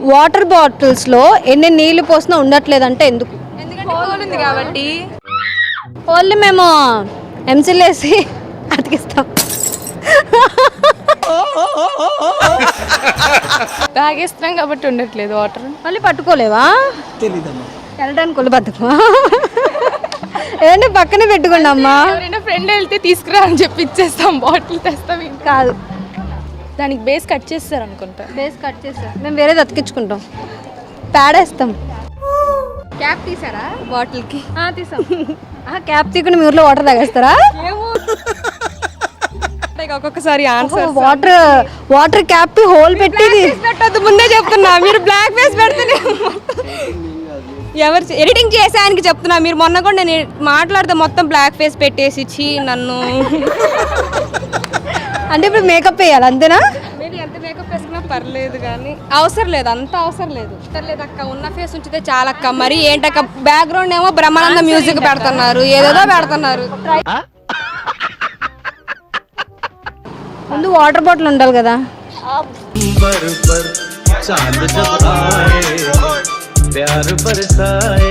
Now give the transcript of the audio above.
Water బాటిల్స్లో ఎన్ని నీళ్లు పోసినా ఉండట్లేదంటే ఎందుకు? ఎందుకంటే కాబట్టి ఓన్లీ మేము ఎంసీలు వేసి అతికిస్తాం. తాగేస్తున్నాం కాబట్టి ఉండట్లేదు వాటర్. మళ్ళీ పట్టుకోలేవా? తెలీదమ్మా. వెళ్ళడానికి కొలు బతుకమా? ఏంటి పక్కనే పెట్టుకోండి అమ్మా. ఎవరైనా ఫ్రెండ్ వెళ్తే తీసుకురా అని చెప్పి ఇచ్చేస్తాం, బాటిల్ తెస్తాం. కాదు, దానికి బేస్ కట్ చేస్తారు అనుకుంటా. బేస్ కట్ చేస్తాం, మేము వేరేది అతికించుకుంటాం, పేడేస్తాం. క్యాప్ తీసారా బాటిల్కి? తీసాం. క్యాప్ తీకుండా మీ ఊర్లో వాటర్ తాగేస్తారా? ఒక్కొక్కసారి ఆన్సర్ వాటర్ క్యాప్ హోల్ పెట్టి పెట్టద్దు, ముందే చెప్తున్నా. మీరు బ్లాక్ ఫేస్ పెడితే ఎవరు ఎడిటింగ్ చేసే ఆయనకి చెప్తున్నా. మీరు మొన్న కూడా నేను మాట్లాడితే మొత్తం బ్లాక్ ఫేస్ పెట్టేసి ఇచ్చి నన్ను అంటే ఇప్పుడు మేకప్ వేయాలి అంతేనా? మీరు ఎంత మేకప్ వేసుకున్నా పర్లేదు, కానీ అవసరం లేదు, అంత అవసరం లేదు. లేదు అక్క, ఉన్న ఫేస్ ఉంచితే చాలా అక్క. మరి ఏంటక్క, బ్యాక్గ్రౌండ్ ఏమో బ్రహ్మానంద మ్యూజిక్ పెడుతున్నారు, ఏదేదో పెడుతున్నారు. ముందు వాటర్ బాటిల్ ఉండాలి కదా. चांद जब आए प्यार बरसाए